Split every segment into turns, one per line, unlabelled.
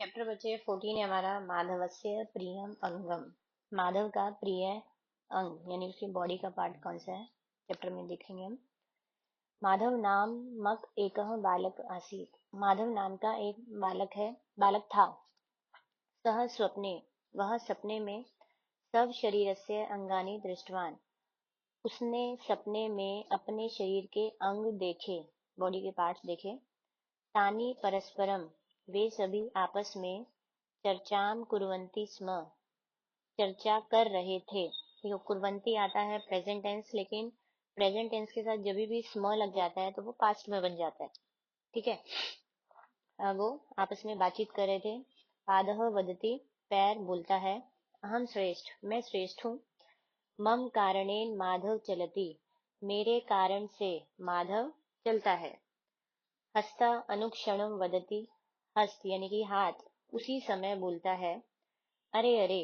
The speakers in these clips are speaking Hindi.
चैप्टर बचे 14 है हमारा माधवस्य प्रियम अंगम। माधव का प्रिय अंग यानी उसकी बॉडी का पार्ट कौन सा है चैप्टर में देखेंगे हम। माधव नामक एक बालक आसीत। माधव नाम का एक बालक था। सह स्वप्ने, वह सपने में सब शरीरस्य अंगानि दृष्टवान, उसने सपने में अपने शरीर के अंग देखे, बॉडी के पार्ट्स देखे। तानि परस्परम, वे सभी आपस में चर्चाम कुर्वन्ति स्म, चर्चा कर रहे थे। देखो कुर्वन्ति आता है प्रेजेंट टेंस, लेकिन प्रेजेंट टेंस के साथ जब भी स्म लग जाता है तो वो पास्ट में बन जाता है। ठीक है। वो आपस में बातचीत कर रहे थे। पादः वदति, पैर बोलता है। अहम श्रेष्ठ, मैं श्रेष्ठ हूँ। मम कारणेन माधव चलति, मेरे कारण से माधव चलता है। हस्ता अनुक्षणम वदति, हस्त यानी कि हाथ उसी समय बोलता है। अरे अरे,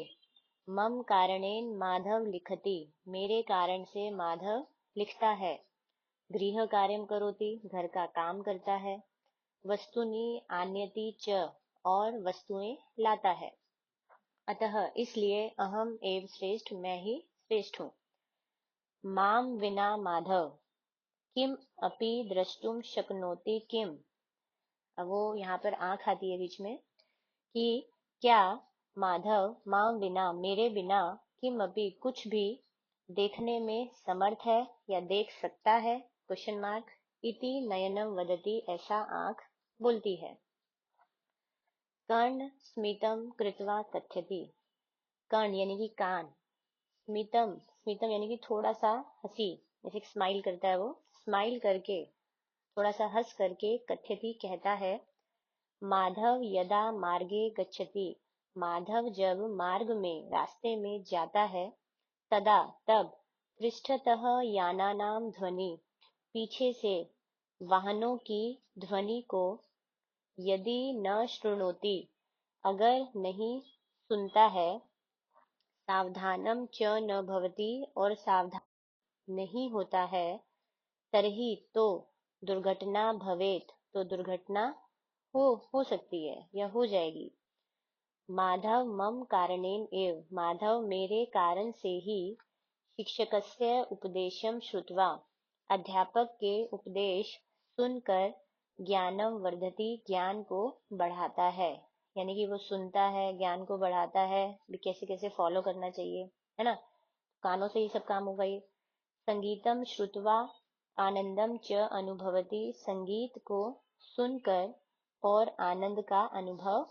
मम कारणेन माधव लिखति, मेरे कारण से माधव लिखता है। गृह कार्यम करोति, घर का काम करता है। वस्तुनि आन्यति च, और वस्तुएं लाता है। अतः इसलिए अहम एव श्रेष्ठ, मैं ही श्रेष्ठ हूँ। माम विना माधव किम अपि द्रष्टुम शक्नोति किम। अब वो यहाँ पर आंख आती है बीच में कि क्या माधव माम बिना, मेरे बिना, किम अपि कुछ भी देखने में समर्थ है या देख सकता है, क्वेश्चन मार्क। इति नयनम वदति, ऐसा आंख बोलती है। कर्ण स्मितम कृत्वा कथ्यति, कर्ण यानी कि कान, स्मितम, स्मितम यानी कि थोड़ा सा हंसी, जैसे स्माइल करता है वो, स्माइल करके, थोड़ा सा हंस करके, कथ्यति कहता है। माधव यदा मार्गे गच्छति, माधव जब मार्ग में, रास्ते में जाता है। तदा तब, पृष्ठतः यानानाम ध्वनि, पीछे से वाहनों की ध्वनि को, यदि न शृणोति, अगर नहीं सुनता है। सावधानम च न भवति, और सावधान नहीं होता है। तरही तो, दुर्घटना भवेत, तो दुर्घटना हो सकती है या हो जाएगी। माधव मम कारणेन एव, माधव मेरे कारण से ही। शिक्षकस्य उपदेशम श्रुत्वा, अध्यापक के उपदेश सुनकर। ज्ञानम वर्धति, ज्ञान को बढ़ाता है। यानी कि वो सुनता है, ज्ञान को बढ़ाता है, भी कैसे कैसे फॉलो करना चाहिए, है ना। कानों से ही सब काम होगा ये। संगीतम श्रुत्वा आनंदम च अनुभवति, संगीत को सुनकर और आनंद का अनुभव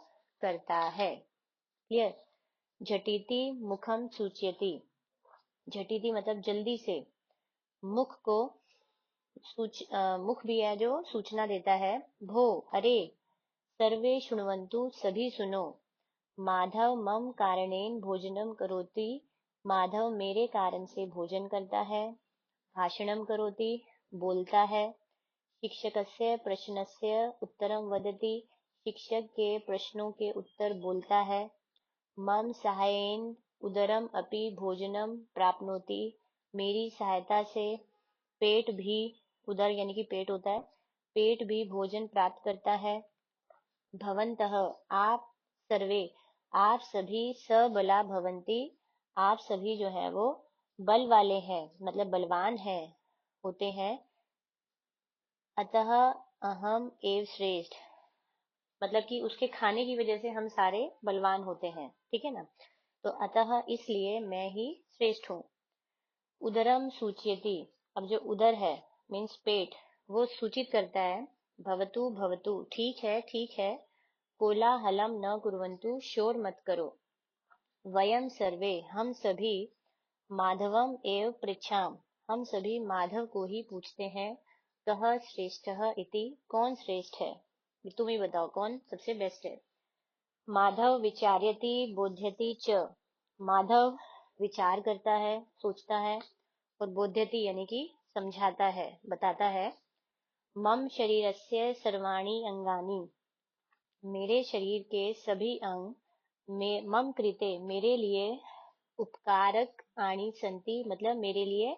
करता है। क्लियर। झटिति मुखम सूचयति, झटिति मतलब जल्दी से, मुख को मुख भी है जो सूचना देता है। भो, अरे, सर्वे शृण्वन्तु, सभी सुनो। माधव मम कारणेन भोजनम करोति, माधव मेरे कारण से भोजन करता है। भाषणम करोति, बोलता है। शिक्षकस्य प्रश्नस्य उत्तरम वदति, शिक्षक के प्रश्नों के उत्तर बोलता है। मम सहायेन उदरम अपि भोजनम प्राप्नोति, मेरी सहायता से पेट भी, उदर यानी कि पेट होता है, पेट भी भोजन प्राप्त करता है। भवन्तः, आप सर्वे, आप सभी, सबला भवन्ति, आप सभी जो है वो बल वाले हैं, मतलब बलवान है, होते हैं। अतः अहम एव श्रेष्ठ, मतलब कि उसके खाने की वजह से हम सारे बलवान होते हैं। ठीक है ना। तो अतः इसलिए मैं ही श्रेष्ठ हूँ। उदरम सूचयति, अब जो उदर है मीन्स पेट, वो सूचित करता है। भवतु भवतु, ठीक है ठीक है। कोलाहलम न कुर्वन्तु, शोर मत करो। वयम सर्वे, हम सभी। माधवम एव पृच्छाम, हम सभी माधव को ही पूछते हैं। कः श्रेष्ठः इति, कौन श्रेष्ठ है, तुम ही बताओ कौन सबसे बेस्ट है। माधव विचार्यति बोध्यति च, माधव विचार करता है, सोचता है, और बोध्यति यानी कि समझाता है, बताता है। मम शरीरस्य सर्वाणि अंगानि, मेरे शरीर के सभी अंग, मम कृते, मेरे लिए, उपकारक आणी संति, मतलब मेरे लिए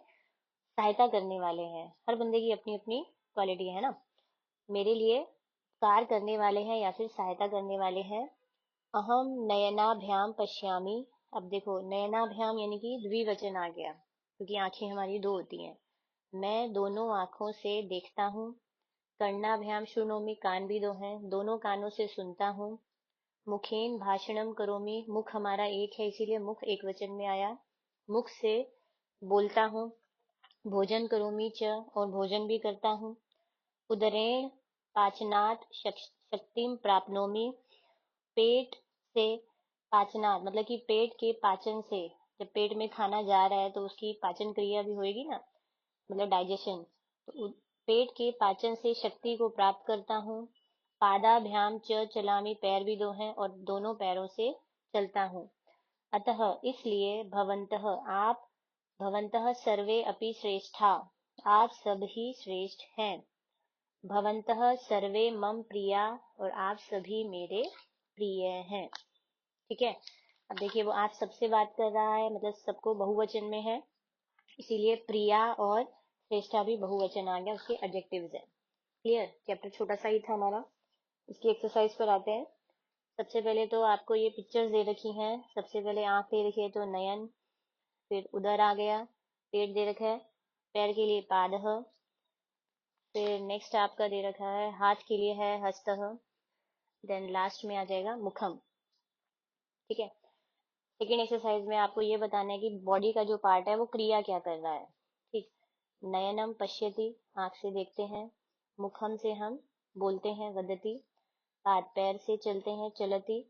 सहायता करने वाले हैं। हर बंदे की अपनी अपनी क्वालिटी है ना। मेरे लिए उपकार करने वाले हैं या फिर सहायता करने वाले हैं। अहम नयनाभ्याम पश्यामि। अब देखो नयनाभ्याम यानी कि द्विवचन आ गया क्योंकि आंखें हमारी दो होती हैं। मैं दोनों आंखों से देखता हूँ। कर्णाभ्याम शृणोमि, कान भी दो हैं, दोनों कानों से सुनता हूँ। मुखेन भाषणम करोमि, मुख हमारा एक है इसीलिए मुख एक वचन में आया। मुख से बोलता हूँ। भोजन करोमि च, और भोजन भी करता हूँ। उदरेण पाचनात् शक्तिम प्राप्नोमि, पेट से पाचनात् मतलब कि पेट के पाचन से, जब पेट में खाना जा रहा है तो उसकी पाचन क्रिया भी होएगी ना, मतलब डाइजेशन। तो पेट के पाचन से शक्ति को प्राप्त करता हूँ। पादाभ्याम च चलामि, पैर भी दो हैं और दोनों पैरों से चलता हूँ। अतः इसलिए भवन्तः आप, भवन्तः सर्वे अपि श्रेष्ठा, आप सब ही श्रेष्ठ हैं। भवन्तः सर्वे मम प्रिया, और आप सभी मेरे प्रिय हैं। ठीक है। अब देखिए वो आप सबसे बात कर रहा है, मतलब सबको बहुवचन में है, इसीलिए प्रिया और श्रेष्ठा भी बहुवचन आ गया, उसके एडजेक्टिव्स है। क्लियर। चैप्टर छोटा सा ही था हमारा। इसकी एक्सरसाइज पर आते हैं। सबसे पहले तो आपको ये पिक्चर्स दे रखी हैं। सबसे पहले आंख दे रखी है तो नयन, फिर उदर आ गया, पेट दे रखा है, पैर के लिए पादः, फिर नेक्स्ट आपका दे रखा है हाथ के लिए है हस्तः, देन लास्ट में आ जाएगा मुखम। ठीक है। सेकेंड एक्सरसाइज में आपको ये बताना है कि बॉडी का जो पार्ट है वो क्रिया क्या कर रहा है। ठीक। नयनम पश्यति, आंख से देखते हैं। मुखम से हम बोलते हैं, वदति। पाद पैर से चलते हैं, चलति।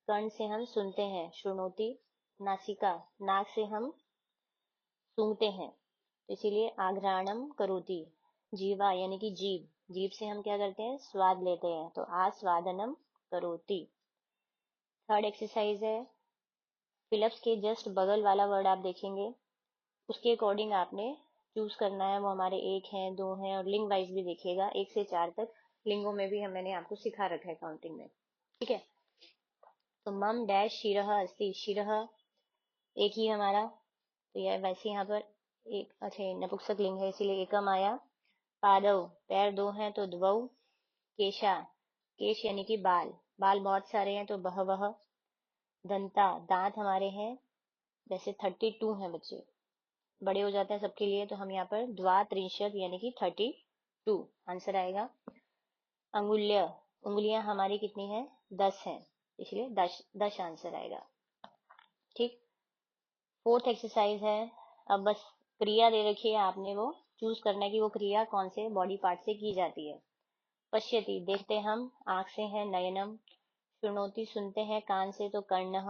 कर्ण से हम सुनते हैं, श्रुणोति। नासिका नाक से हम सूंघते हैं, तो इसीलिए आघ्राणम करोति। जीवा यानी कि जीभ, जीभ से हम क्या करते हैं, स्वाद लेते हैं, तो आस्वादनम करोति। थर्ड एक्सरसाइज है, फिलप्स के जस्ट बगल वाला वर्ड आप देखेंगे, उसके अकॉर्डिंग आपने चूज करना है। वो हमारे एक हैं, दो हैं, और लिंग वाइज भी देखिएगा, 1 से 4 तक लिंगों में भी मैंने आपको सिखा रखा है काउंटिंग में। ठीक है। तो मम डैश शिरह अस्ति, शिरह एक ही हमारा, तो यह वैसे यहाँ पर एक, अच्छा नपुंसक लिंग है इसीलिए एकम आया। पादव पैर दो हैं तो द्वौ। केशा केश यानी कि बाल, बाल बहुत सारे हैं तो बहवह। दंता दांत हमारे हैं, वैसे 32 हैं बच्चे, बड़े हो जाते हैं सबके लिए, तो हम यहाँ पर द्वात्रिंशत यानी कि 32 आंसर आएगा। अंगुल्य उंगलियां हमारी कितनी हैं, 10 हैं, इसलिए 10 आंसर आएगा। ठीक। फोर्थ एक्सरसाइज है। अब बस क्रिया दे रखी है, आपने वो चूज करना है कि वो क्रिया कौन से बॉडी पार्ट से की जाती है। पश्यति देखते हम, आंख से है नयनम। शृणोति सुनते हैं, कान से तो कर्णः।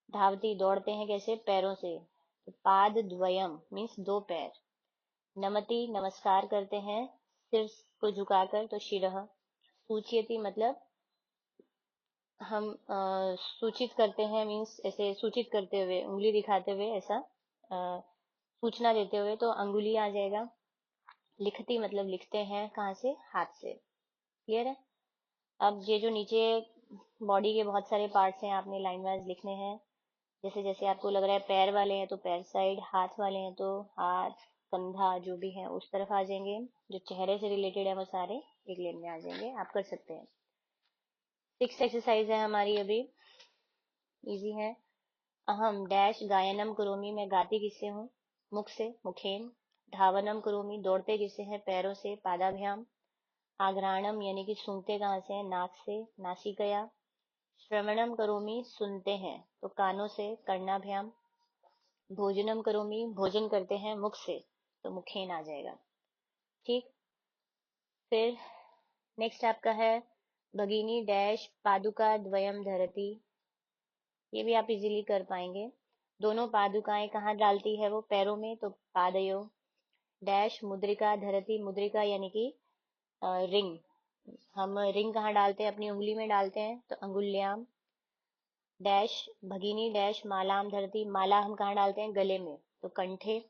धावती दौड़ते हैं कैसे, पैरों से, तो पाद द्वयम मीन्स दो पैर। नमति नमस्कार करते हैं सिर को झुकाकर, तो शिरः। सूचयति मतलब हम सूचित करते हैं, मीन्स ऐसे सूचित करते हुए, उंगली दिखाते हुए, ऐसा सूचना देते हुए, तो अंगुली आ जाएगा। लिखती मतलब लिखते हैं, कहाँ से, हाथ से। क्लियर है। अब ये जो नीचे बॉडी के बहुत सारे पार्ट्स हैं, आपने लाइन वाइज लिखने हैं। जैसे जैसे आपको लग रहा है पैर वाले हैं तो पैर साइड, हाथ वाले हैं तो हाथ, कंधा जो भी है उस तरफ आ जाएंगे। जो चेहरे से रिलेटेड है वो सारे एक लेन में आ जाएंगे, आप कर सकते हैं। 6th एक्सरसाइज है हमारी अभी, इजी है। अहम डैश गायनम करोमी, मैं गाती किससे हूँ, मुख से, मुखेन। धावनम करोमी, दौड़ते किससे हैं, पैरों से, पादाभ्याम। आघ्राणम यानी कि सूंघते कहाँ से हैं, नाक से, नासिकया। श्रवणम करोमी, सुनते हैं, तो कानों से, कर्णाभ्याम। भोजनम करोमी, भोजन करते हैं मुख से, तो मुखेन आ जाएगा। ठीक। फिर नेक्स्ट आपका है भगिनी डैश पादुका द्वयम धरती, ये भी आप इजीली कर पाएंगे। दोनों पादुकाएं कहाँ डालती है वो, पैरों में, तो पादयो। डैश मुद्रिका धरती, मुद्रिका यानी कि रिंग, हम रिंग कहाँ डालते हैं, अपनी उंगली में डालते हैं, तो अंगुल्याम। डैश भगिनी डैश मालाम धरती, माला हम कहाँ डालते हैं, गले में, तो कंठे।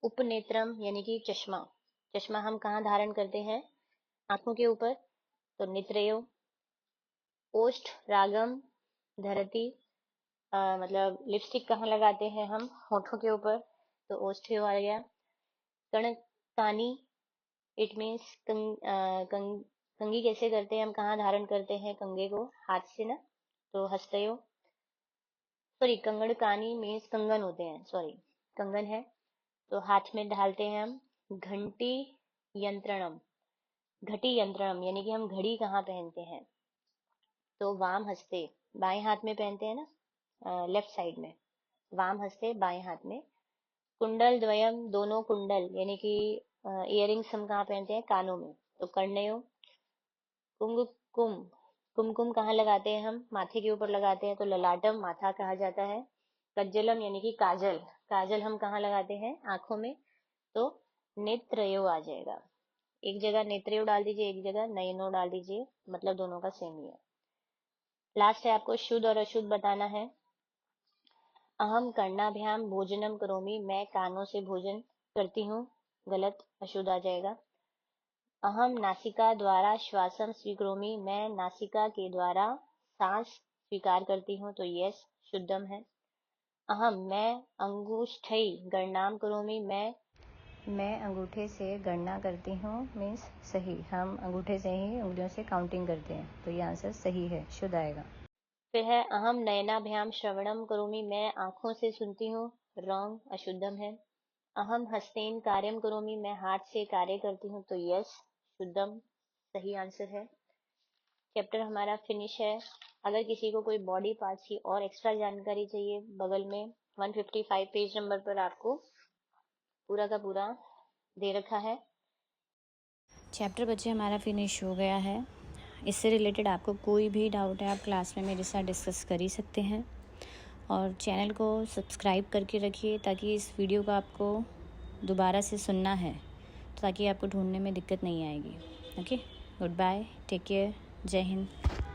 उपनेत्रम यानी कि चश्मा, चश्मा हम कहाँ धारण करते हैं, आंखों के ऊपर, तो नेत्रयो। ओष्ठ रागम धरती, मतलब लिपस्टिक कहाँ लगाते हैं हम, होठों के ऊपर, तो ओष्ठ्यो आ गया। कणकानी इट मीन्स कंघी कैसे करते हैं, हम कहाँ धारण करते हैं कंघे को, हाथ से ना, तो हस्तयो। सॉरी, कंगड़कानी मीन्स कंगन होते हैं, सॉरी कंगन है। तो हाथ में डालते हैं हम। घंटी यंत्रणम, घटी यंत्रणम यानी कि हम घड़ी कहाँ पहनते हैं, तो वाम हस्ते, बाएं हाथ में पहनते हैं ना, लेफ्ट साइड में। वाम हस्ते, बाएं हाथ में। कुंडल द्वयम, दोनों कुंडल यानी कि इयरिंग्स हम कहाँ पहनते हैं, कानों में, तो कर्णयो। कुमकुम, कुमकुम कहाँ लगाते हैं हम, माथे के ऊपर लगाते हैं, तो ललाटम माथा कहा जाता है। कज्जलम यानी कि काजल, काजल हम कहाँ लगाते हैं, आंखों में, तो नेत्रयो आ जाएगा। एक जगह नेत्रयो डाल दीजिए, एक जगह नयनो डाल दीजिए, मतलब दोनों का सेम ही है। लास्ट है, आपको शुद्ध और अशुद्ध बताना है। अहम कर्णाभ्याम भोजनम करोमि, मैं कानों से भोजन करती हूँ, गलत, अशुद्ध आ जाएगा। अहम नासिका द्वारा श्वासम स्वीकरोमि, मैं नासिका के द्वारा सांस स्वीकार करती हूँ, तो यस, शुद्धम है। अहम, मैं अंगुष्ठई गणनाम करोमि, मैं अंगूठे से गणना करती हूँ, मीन्स सही, हम अंगूठे से ही उंगलियों से काउंटिंग करते हैं, तो ये आंसर सही है, शुद्ध आएगा। फिर है अहम नयनाभ्याम श्रवणम करोमि, मैं आंखों से सुनती हूँ, रॉन्ग, अशुद्धम है। अहम हस्तेन कार्यम करोमि, मैं हाथ से कार्य करती हूँ, तो यस, शुद्धम, सही आंसर है। चैप्टर हमारा फिनिश है। अगर किसी को कोई बॉडी पार्ट्स की और एक्स्ट्रा जानकारी चाहिए, बगल में 155 पेज नंबर पर आपको पूरा का पूरा दे रखा है।
चैप्टर बच्चे हमारा फिनिश हो गया है। इससे रिलेटेड आपको कोई भी डाउट है, आप क्लास में मेरे साथ डिस्कस कर ही सकते हैं। और चैनल को सब्सक्राइब करके रखिए, ताकि इस वीडियो को आपको दोबारा से सुनना है, ताकि आपको ढूंढने में दिक्कत नहीं आएगी। Okay, good bye, take care, Jai Hind.